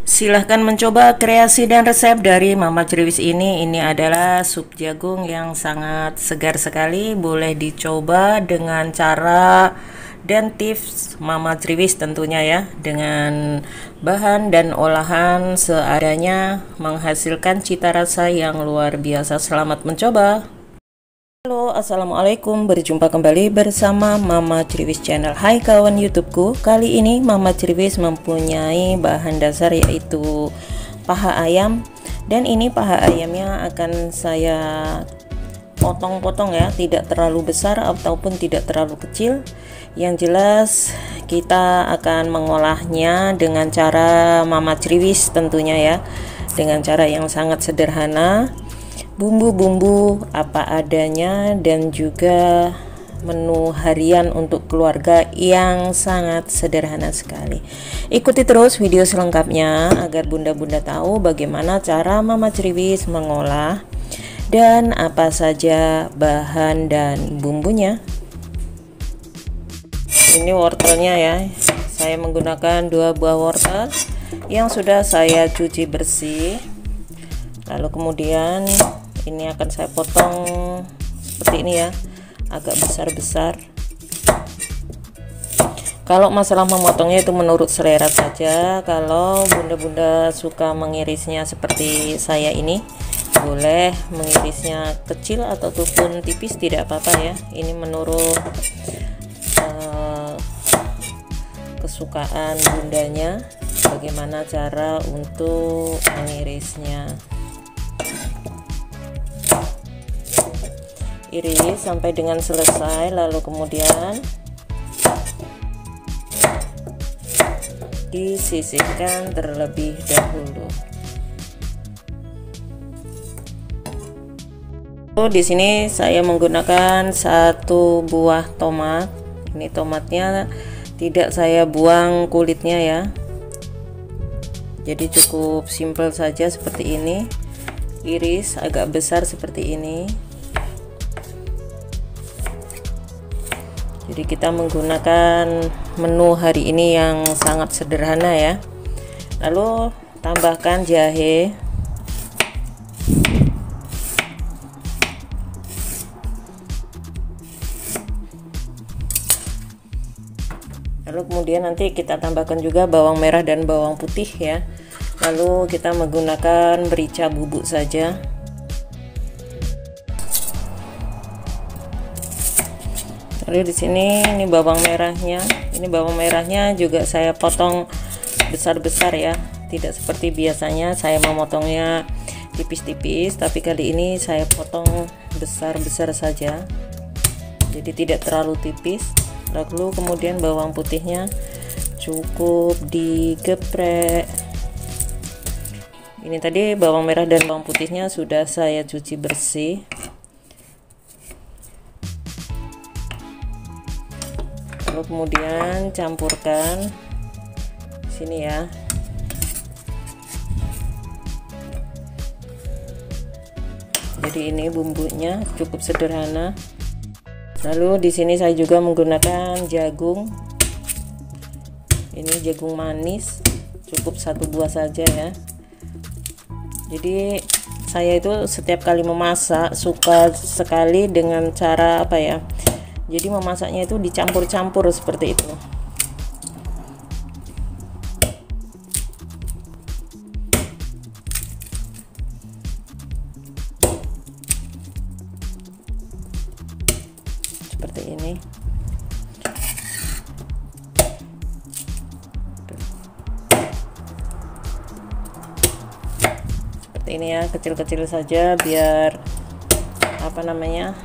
Silahkan mencoba kreasi dan resep dari Mama Criwis ini. Ini adalah sup jagung yang sangat segar sekali. Boleh dicoba dengan cara dan tips Mama Criwis tentunya ya. Dengan bahan dan olahan seadanya menghasilkan cita rasa yang luar biasa. Selamat mencoba. Halo, assalamualaikum. Berjumpa kembali bersama Mama Criwis Channel. Hai kawan YouTubeku. Kali ini Mama Criwis mempunyai bahan dasar yaitu paha ayam. Dan ini paha ayamnya akan saya potong-potong ya, tidak terlalu besar ataupun tidak terlalu kecil. Yang jelas kita akan mengolahnya dengan cara Mama Criwis tentunya ya, dengan cara yang sangat sederhana. Bumbu-bumbu apa adanya dan juga menu harian untuk keluarga yang sangat sederhana sekali. Ikuti terus video selengkapnya agar bunda-bunda tahu bagaimana cara Mama Criwis mengolah dan apa saja bahan dan bumbunya. Ini wortelnya ya, saya menggunakan 2 buah wortel yang sudah saya cuci bersih. Lalu kemudian ini akan saya potong seperti ini ya, agak besar-besar. Kalau masalah memotongnya itu menurut selera saja. Kalau bunda-bunda suka mengirisnya seperti saya ini, boleh mengirisnya kecil ataupun tipis, tidak apa-apa ya. Ini menurut kesukaan bundanya, bagaimana cara untuk mengirisnya. Iris sampai dengan selesai, lalu kemudian disisihkan terlebih dahulu. Di sini saya menggunakan 1 buah tomat. Ini tomatnya tidak saya buang kulitnya ya, jadi cukup simple saja seperti ini. Iris agak besar seperti ini. Jadi kita menggunakan menu hari ini yang sangat sederhana ya. Lalu tambahkan jahe. Lalu kemudian nanti kita tambahkan juga bawang merah dan bawang putih ya. Lalu kita menggunakan merica bubuk saja. Lalu di sini ini bawang merahnya. Ini bawang merahnya juga saya potong besar-besar ya. Tidak seperti biasanya saya memotongnya tipis-tipis, tapi kali ini saya potong besar-besar saja. Jadi tidak terlalu tipis. Lalu kemudian bawang putihnya cukup digeprek. Ini tadi bawang merah dan bawang putihnya sudah saya cuci bersih. Lalu kemudian campurkan sini ya. Jadi ini bumbunya cukup sederhana. Lalu di sini saya juga menggunakan jagung. Ini jagung manis, cukup 1 buah saja ya. Jadi saya itu setiap kali memasak suka sekali dengan cara apa ya, jadi memasaknya itu dicampur-campur seperti itu. Seperti ini. Seperti ini ya, kecil-kecil saja biar apa namanya,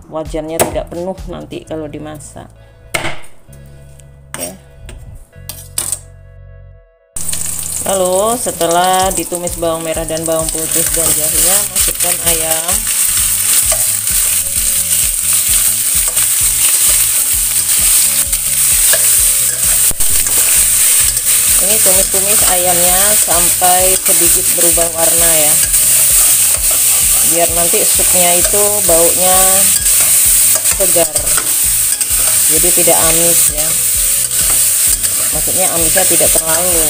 wajannya tidak penuh nanti kalau dimasak. Oke. Lalu setelah ditumis bawang merah dan bawang putih dan jahenya, masukkan ayam. Ini tumis-tumis ayamnya sampai sedikit berubah warna ya, biar nanti supnya itu baunya segar, jadi tidak amis ya. maksudnya amisnya tidak terlalu.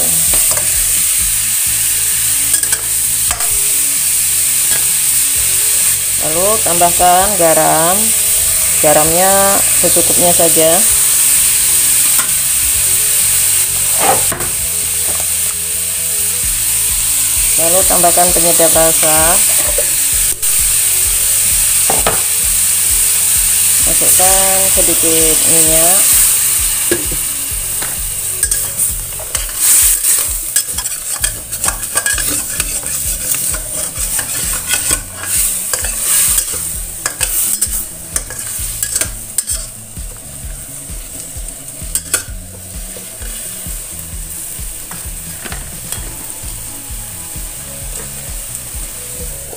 Lalu tambahkan garam. Garamnya secukupnya saja. Lalu tambahkan penyedap rasa. Masukkan sedikit minyak.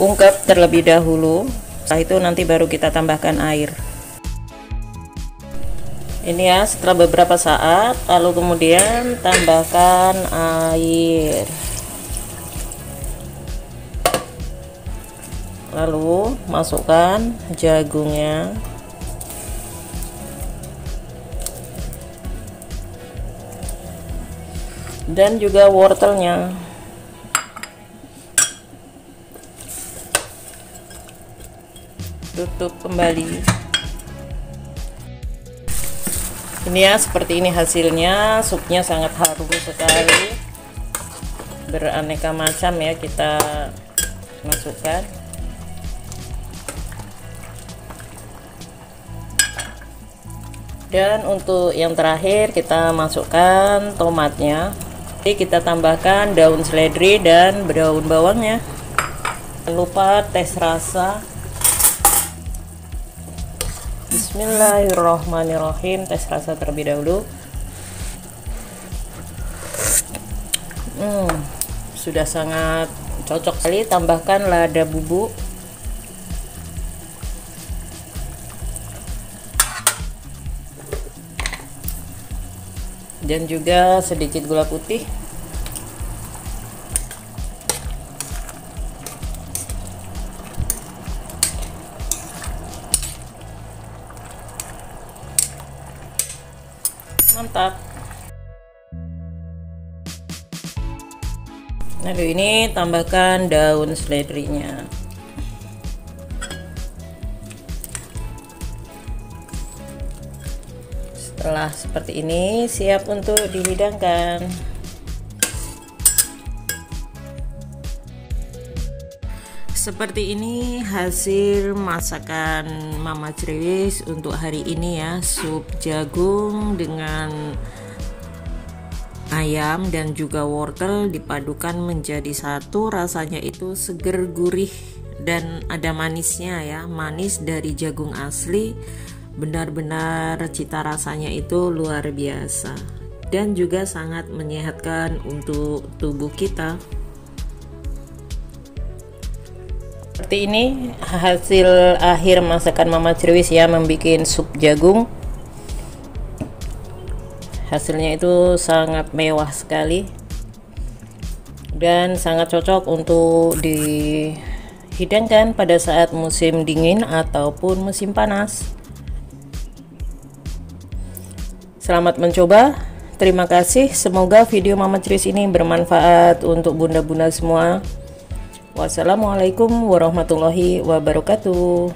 Ungkep terlebih dahulu, setelah itu nanti baru kita tambahkan air. Ini ya, setelah beberapa saat, lalu kemudian tambahkan air. Lalu masukkan jagungnya. Dan juga wortelnya. Tutup kembali. Ini ya, seperti ini hasilnya. Supnya sangat harum sekali, beraneka macam ya kita masukkan. Dan untuk yang terakhir kita masukkan tomatnya. Jadi kita tambahkan daun seledri dan daun bawangnya. Jangan lupa tes rasa. Bismillahirrahmanirrahim. Tes rasa terlebih dahulu. Sudah sangat cocok sekali. Tambahkan lada bubuk. Dan juga sedikit gula putih. Mantap. Lalu ini tambahkan daun seledrinya. Setelah seperti ini, siap untuk dihidangkan. Seperti ini hasil masakan Mama Ceriwis untuk hari ini ya. Sup jagung dengan ayam dan juga wortel dipadukan menjadi satu. Rasanya itu seger, gurih, dan ada manisnya ya. Manis dari jagung asli. Benar-benar cita rasanya itu luar biasa. Dan juga sangat menyehatkan untuk tubuh kita. Seperti ini hasil akhir masakan Mama Ceriwis ya, membuat sup jagung. Hasilnya itu sangat mewah sekali dan sangat cocok untuk dihidangkan pada saat musim dingin ataupun musim panas. Selamat mencoba. Terima kasih. Semoga video Mama Ceriwis ini bermanfaat untuk bunda-bunda semua. Wassalamualaikum warahmatullahi wabarakatuh.